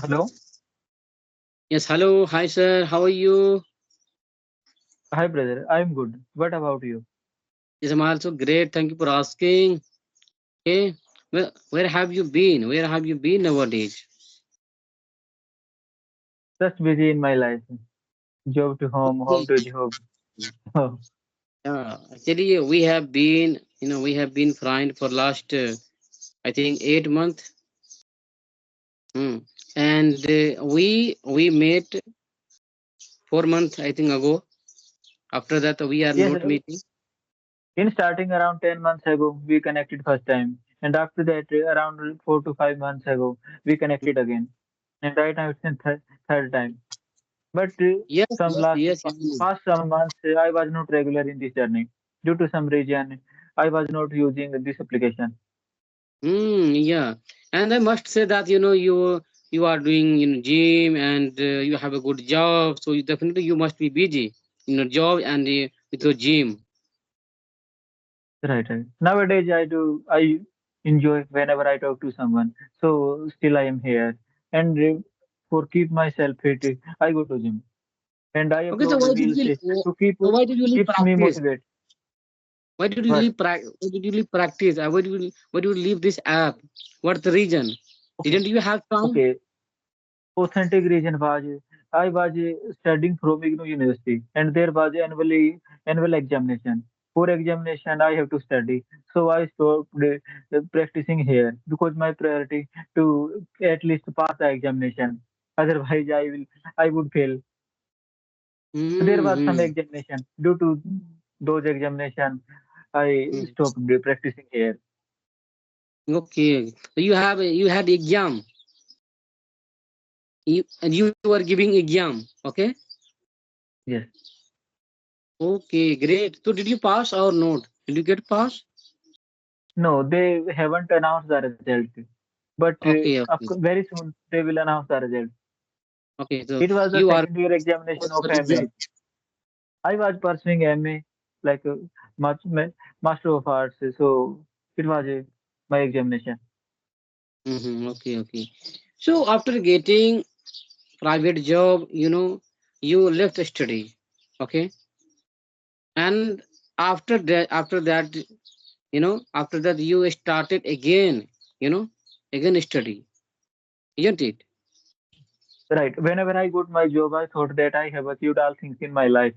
Hello. Yes, hello. Hi, sir. How are you? Hi, brother. I'm good. What about you? Yes, I'm also great. Thank you for asking. Okay. Well, where have you been? Where have you been nowadays? Just busy in my life. Job to home, home Okay. to job. Oh, Actually, we have been friend for last, I think, 8 months. Hmm. And we met 4 months, I think, ago. After that, we are yes, not meeting. in starting around 10 months ago, we connected first time. And after that, around 4 to 5 months ago, we connected again. And right now it's in third time. But Yes, some yes, last yes. I know. past some months, I was not regular in this journey. Due to some reason, I was not using this application. Yeah, and I must say that you are doing gym and you have a good job, so definitely you must be busy in your job and with your gym. Right, right. Nowadays, I enjoy whenever I talk to someone. So still I am here. And for keep myself fit, I go to gym. And I Okay, so upload reels to keep why did you leave keeps me practice? motivated. Why But did you leave practice? Why did you leave this app? What's the reason? okay, Didn't you have time? okay. Authentic reason was I was studying from IGNOU University, and there was annual examination. For examination, I have to study, so I stopped practicing here because my priority to at least pass the examination. Otherwise, I would fail. There was some Mm-hmm. examination. Due to those examination, I stopped practicing here. Okay, so you had exam, and you were giving exam. Okay. Yes. Okay, great. So did you pass or not? Did you get pass? No, they haven't announced the result. But Okay, okay, very soon they will announce the result. okay. So It was the you are second year examination what's of the MA. result? I was pursuing MA, like Master of Arts. So it was my examination. Okay, okay. So after getting private job, you left study. Okay, and after that you started again. Again study, isn't it? Right. Whenever I got my job, I thought that I have achieved all things in my life.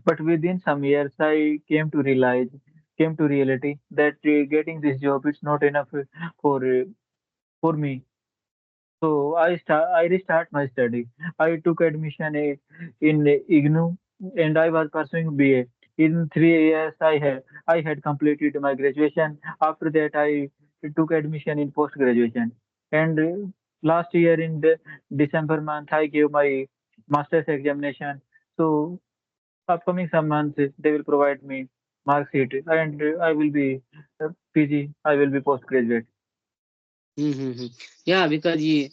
But within some years, I came to reality that getting this job is not enough for me. So I restart my study. I took admission in IGNOU and I was pursuing BA. In 3 years, I had completed my graduation. After that, I took admission in post graduation. And last year in the December month, I gave my master's examination. So upcoming some months, they will provide me mark sheet, and I will be PG. I will be postgraduate. Mm-hmm. Yeah, because you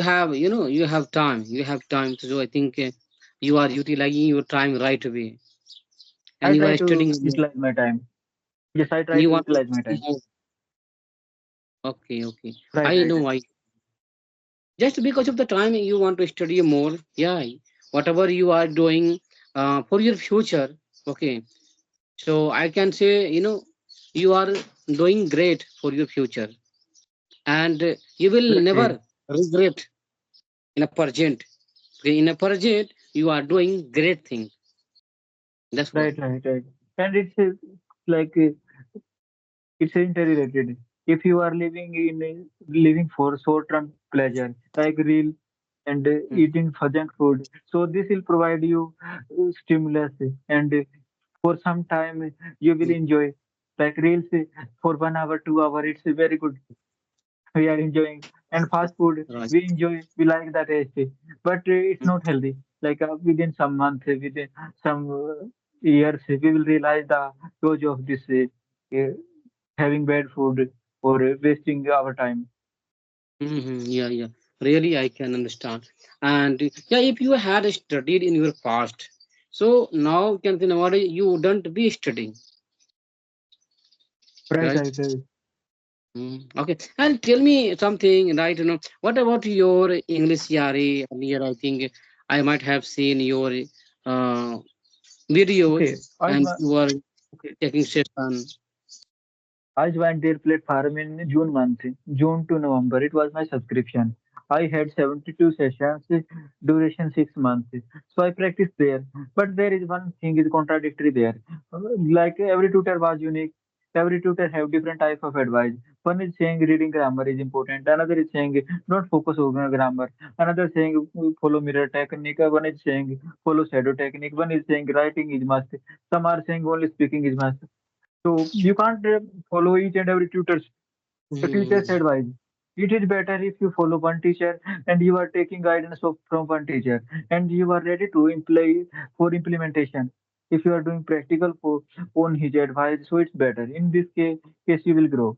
have time. You have time to do. I think you are utilizing your time right away, and I you try are to studying more, utilize my time. Yes, I and try you to want to utilize my study time. more. Okay, okay. Right, I right, know right. why. Just because of the time you want to study more. Yeah, whatever you are doing for your future. Okay, so I can say you are doing great for your future, and you will Right, never regret in a present. Okay, in a present, you are doing great things. That's what. right, right, right. And it's like it's interrelated. If you are living for short-term pleasure, like real and Mm, eating for junk food, so this will provide you stimulus, and for some time you will mm, enjoy. Like reels for 1 hour, 2 hour, it's very good. We are enjoying. And fast food, right. we enjoy, we like the taste, but it's Mm, not healthy. Like within some months, within some years, we will realize the dose of this having bad food or wasting our time. Yeah, yeah. Really, I can understand. And yeah, if you had studied in your past, so now you can say nowadays you wouldn't be studying, Right, right? right, right. Okay, and tell me something, right? What about your English Yari? Earlier, I think I might have seen your uh, videos, Okay, I and joined. you were Okay, taking session. I joined their platform in June month, June to November. It was my subscription. I had 72 sessions, duration 6 months. So I practiced there. But there is one thing is contradictory there. Like every tutor was unique. Every tutor have different type of advice. One is saying reading grammar is important. Another is saying don't focus on grammar. Another saying follow mirror technique. One is saying follow shadow technique. One is saying writing is must. Some are saying only speaking is must. So you can't follow each and every teacher's Mm-hmm. advice. It is better if you follow one teacher and you are taking guidance from one teacher and you are ready to imply for implementation. If you are doing practical for on his advice, so it's better. In this case you will grow.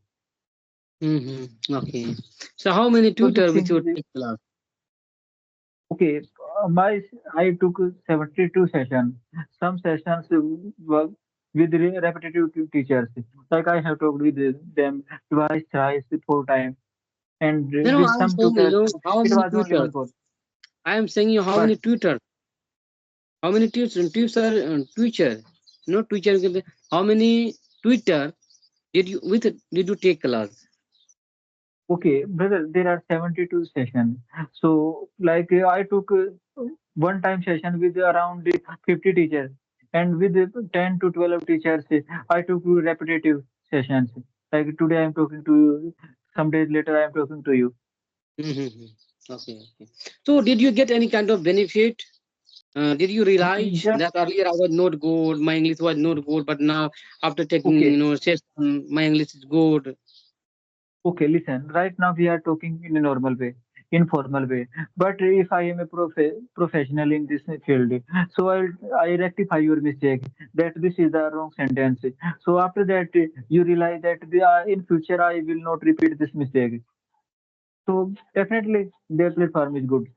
Okay. So how many So this tutor with thing your is take class? okay. My I took 72 sessions. Some sessions were with repetitive teachers. Like I have talked with them twice, thrice, 4 times. And No, no, with I'm some saying tutors, how it many was only tutors? one call. I am saying how But many tutor? How many tutor? Teacher? No teacher. How many Twitter did you take class? okay, brother, there are 72 sessions. So, like I took one time session with around 50 teachers, and with 10 to 12 teachers, I took repetitive sessions. Like today, I'm talking to you. Some days later, I'm talking to you. Mm-hmm. Okay, okay. So did you get any kind of benefit? Did you realize Just that earlier I was not good, my English was not good, but now after taking okay. session, my English is good. Okay, listen. Right now we are talking in a normal way, informal way. But if I am a professional in this field, so I rectify your mistake that this is the wrong sentence. So after that, you realize that in future I will not repeat this mistake. So definitely their platform is good,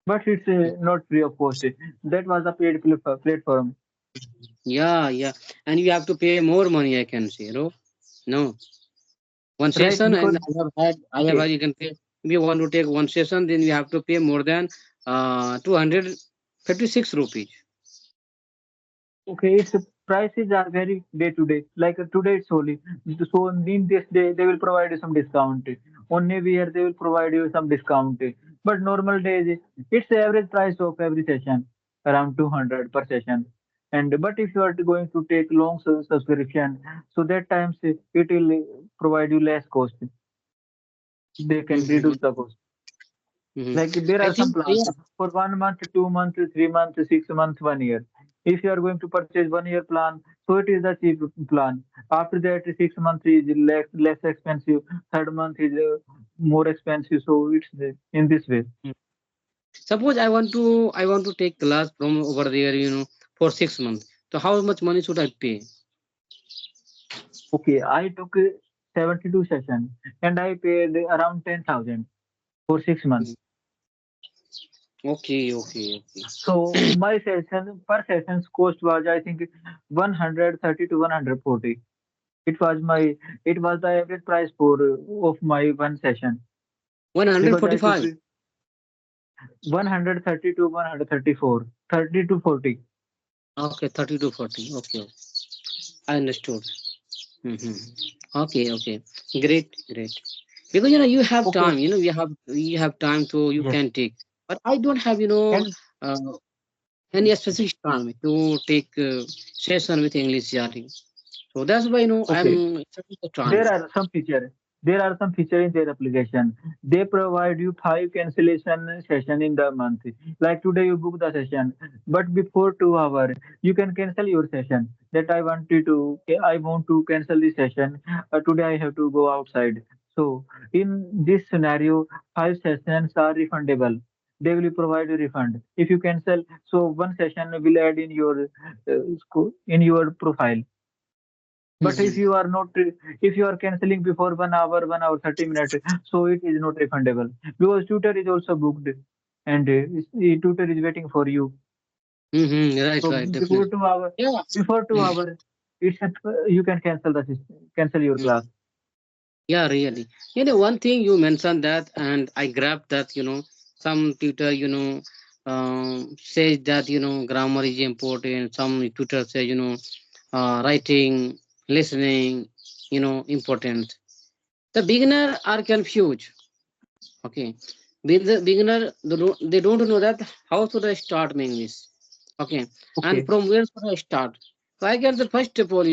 but it's not free of cost. That was a paid platform, Yeah, yeah, and you have to pay more money. I can say, no, one right? session, Because and I have had. okay, You can pay if you want to take one session, then you have to pay more than 256 rupees. okay, its prices are very day to day. Like today it's holy. So in this day they will provide you some discount. On New Year they will provide you some discount. But normal days it's the average price of every session around 200 per session. And but if you are going to take long subscription, so that times it will provide you less cost. They can Mm-hmm. reduce the cost. Mm-hmm. Like there I are some think, plans yeah. for 1 month, 2 months, 3 months, 6 months, 1 year. If you are going to purchase 1 year plan, so it is the cheap plan. After that, 6 months is less expensive. Third month is more expensive. So it's in this way. Suppose I want to take class from over there, for 6 months. So how much money should I pay? Okay, I took 72 sessions and I paid around 10,000 for 6 months. Mm. Okay, okay, okay. So my session per session's cost was I think 130 to 140. It was my it was the average price for of my one session because I took 145. 130 to 134, 30 to 40. Okay, 30 to 40. Okay, okay. I understood. Hmm. Okay, okay. Great, great. Because you have Okay, time. You have time, so you yes, can take. But I don't have and uh, any specific time to take session with English Jari. So that's why okay. I'm taking the time. There are some feature. There are some feature in their application. They provide you 5 cancellation session in the month. Like today you book the session, but before 2 hours you can cancel your session. That I want to cancel this session. Today I have to go outside. So in this scenario, 5 sessions are refundable. They will provide a refund if you cancel. So one session will add in your in your profile. But if Hmm. you are not, if you are canceling before 1 hour, 1 hour 30 minutes, so it is not refundable because tutor is also booked, and the tutor is waiting for you. Hmm. Right, So right, before definitely. 2 hours, Yeah. before two Mm. hour, you can cancel the system, cancel your Mm. class. Yeah, really. One thing you mentioned that, and I grabbed that. Some tutor, says that grammar is important. Some tutor say writing, listening, important. The beginner are confused. Okay, the beginner they don't know that how should I start my English. Okay, and Okay, from where should I start? So I get the first of all,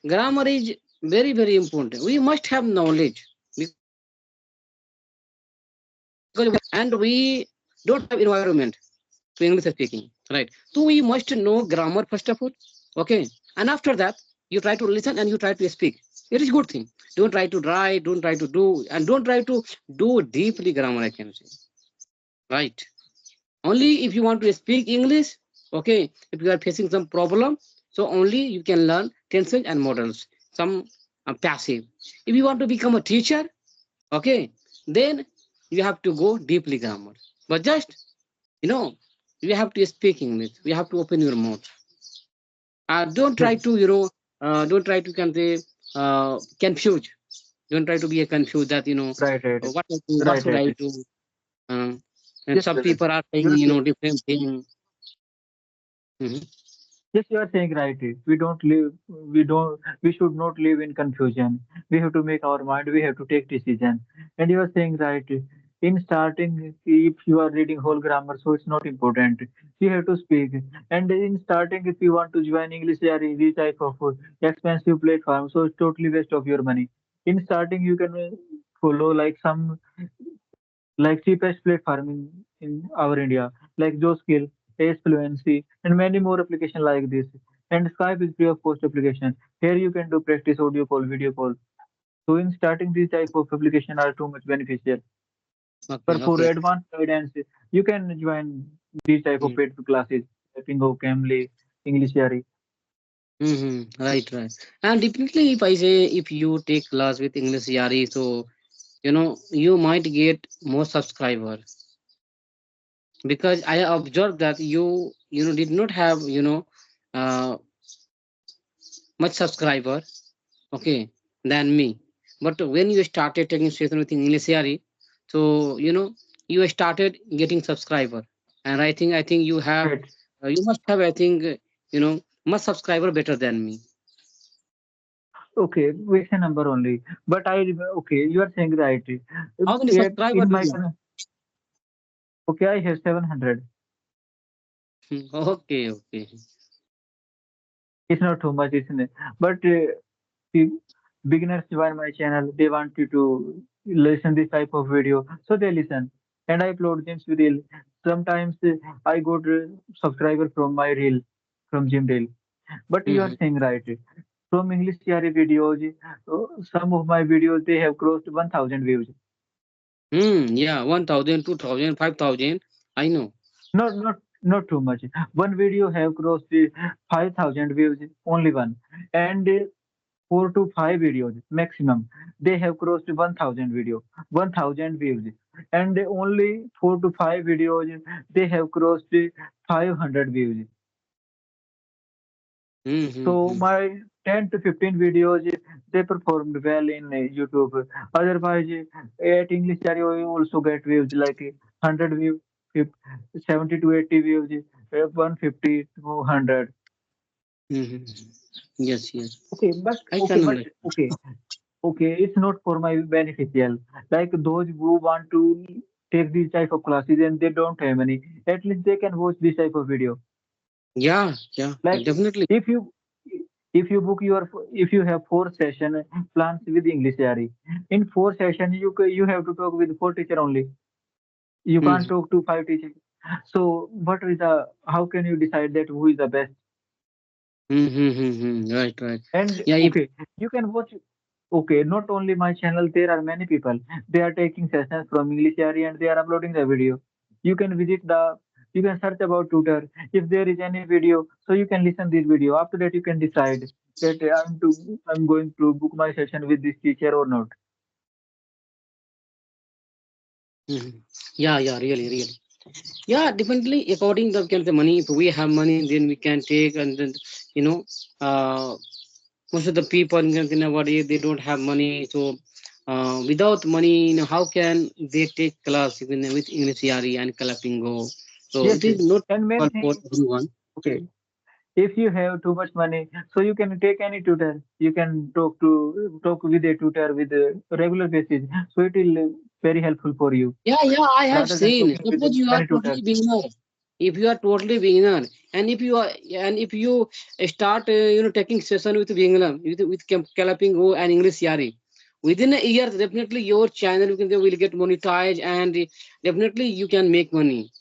grammar is very very important. We must have knowledge because we are living in a country and we don't have environment to English speaking, right? So we must know grammar first of all. Okay, and after that you try to listen and you try to speak. It is good thing. Don't try to write, don't try to do, and don't try to do deeply grammar. I can say, right? Only if you want to speak English. Okay, if you are facing some problem, so only you can learn tenses and models, some passive. If you want to become a teacher, okay, then you have to go deeply grammar. But just you know you have to speak English, you have to open your mouth. Don't yes, try to don't try to can say confuse. Don't try to be a confused that right, right, what I do, what right, should right, I right. do. uh, and Yes, some brother. people are saying You're saying. different thing. Mhm. Yes, you are saying right. We should not live in confusion. We have to make our mind, we have to take decision. And you are saying right. In starting, if you are reading whole grammar, so it's not important. You have to speak. And in starting, if you want to join English or this type of expensive platform, so it's totally waste of your money. In starting, you can follow like some like cheapest platform in our India, like JoSkill, Ace Fluency, and many more applications like this. And Skype is free of cost application. Here you can do practice audio call, video call. So in starting these type of application are too much beneficial. Okay, But for okay. advanced guidance, you can join these type of Mm. paid classes, Pingo, Cambly, English Yari. Right, right. And definitely, if I say if you take class with English Yari, so you might get more subscriber because I observed that you did not have uh, much subscriber, okay, than me. But when you started taking session with English Yari, so you started getting subscriber, and I think Right. you must have I think much subscriber better than me. Okay, with a number only. But okay, you are saying right. How many Yet subscriber in do my, you have? okay, I have 700. Okay, okay. It's not too much, isn't it? But the beginners join my channel. They want you to listen this type of video, so they listen. And I upload them with reel. Sometimes I got subscriber from my reel, from Gym Reel. But you are Hmm. saying right. From English Theory videos, some of my videos they have crossed 1,000 views. Yeah, 1,000, 2,000, 5,000. I know. Not too much. One video have crossed 5,000 views, only one. And 4 to 5 videos maximum. They have crossed 1,000 video, 1,000 views. And only 4 to 5 videos they have crossed 500 views. So Mm-hmm. my 10 to 15 videos they performed well in YouTube. Otherwise, at English area you also get views like 100 views, 70 to 80 views, 150 to 100. Hmm. Yes, yes. Okay, but I okay, can but understand. okay, okay, it's not for my beneficial. Like those who want to take these type of classes and they don't have money, at least they can watch this type of video. Yeah, yeah, Like definitely. if you if you have 4 session plans with English Yari, in 4 session you have to talk with 4 teacher only. You can't Mm-hmm. talk to 5 teachers. So what is the how can you decide that who is the best? Mm-hmm. Right, right. And Yeah, if okay, you can watch. Okay, not only my channel, there are many people. They are taking sessions from English area and they are uploading the video. You can visit you can search about tutor. If there is any video, so you can listen this video. After that, you can decide that I'm going to book my session with this teacher or not. Mhm. Yeah, yeah, really, really. Yeah, definitely according to can the money. If we have money, then we can take and then you know, uh, Most of the people nowadays they don't have money, so without money, how can they take class even with English and Kalapingo? So Yes, it yes. is not And main possible for thing, everyone. okay, if you have too much money, so you can take any tutor. You can talk with a tutor with a regular basis. So it will very helpful for you Yeah, yeah, I have rather than seen. talking with Suppose you are many tutors. totally beginner. If you are totally beginner, and if you start, taking session with beginner with Kalapingo and English Yari, within a year, definitely your channel will get monetized, and definitely you can make money.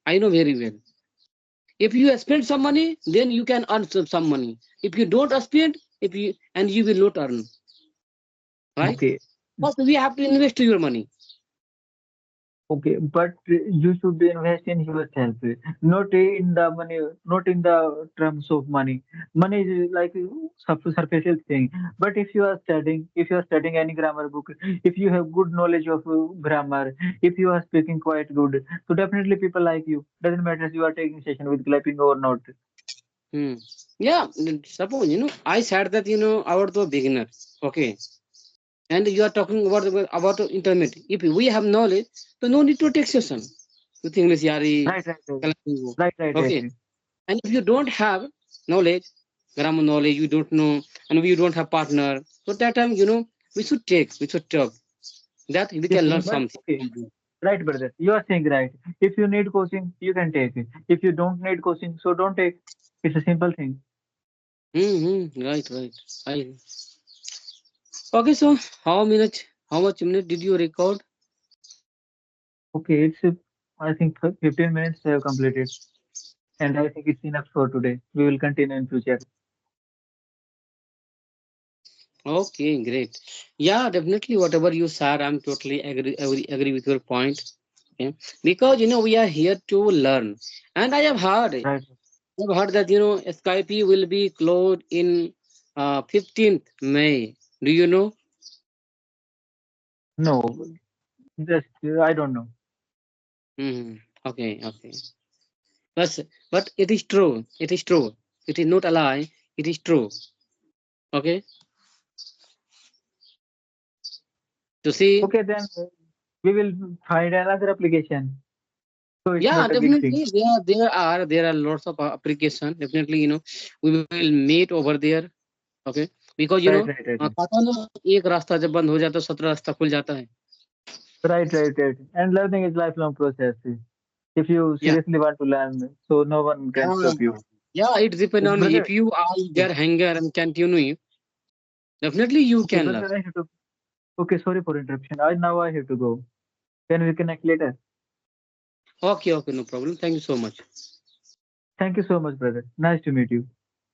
I know very well. If you spend some money, then you can earn some money. If you don't spend, if you and you will not earn, right? Okay. But we have to invest your money. Okay, but you should invest in yourself, not in the money, not in the terms of money. Money is like superficial thing. But if you are studying any grammar book, if you have good knowledge of grammar, if you are speaking quite good, so definitely people like you. Doesn't matter if you are taking session with clapping or not. Hmm. Yeah, suppose I said that about the beginner, okay, and you are talking about the intermediate. If we have knowledge, so no need to take session with English Yari, Right, right, right, Kalapingo, right, right, right. okay. Right. And if you don't have knowledge, grammar knowledge, you don't know, and we don't have partner, so that time we should talk that we Yes, can learn but something. okay. Right, brother. You are saying right. If you need coaching, you can take it. If you don't need coaching, so don't take. It's a simple thing. Mm-hmm. Right, right. I Okay, so how much minute did you record? Okay, I think 15 minutes have completed, and I think it's enough for today. We will continue in future. Okay, great. Yeah, definitely. Whatever you said, I'm totally agree with your point. Okay, because we are here to learn, and Right? I've heard that Skype will be closed in 15th May. Do you know? No, just I don't know. Hmm. Okay, okay. But it is true. It is true. It is not a lie. It is true. Okay. To see. Okay, then we will find another application. So it's Yeah, not a big thing. definitely. There are lots of application. Definitely, we will meet over there. Okay, because Right, right, right, right, कहता ना एक रास्ता जब बंद हो जाता है 17 रास्ता खुल जाता है. right, right, right. And learning is lifelong process. If you Yeah, seriously want to learn, so no one can yeah, stop you. yeah. It depends on you. Brother, If you are okay, there hanger and continue, definitely you okay, can learn. brother, I have to. Okay, sorry for interruption. I have to go. Can we connect later? Okay, okay, no problem. Thank you so much. Thank you so much, brother. Nice to meet you.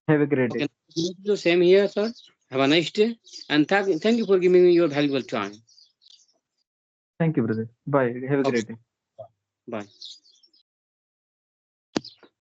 Have a great day. Okay, the same here, sir. Have a nice day, and thank you for giving me your valuable time. Thank you, brother. Bye. Have a Okay, great day. bye.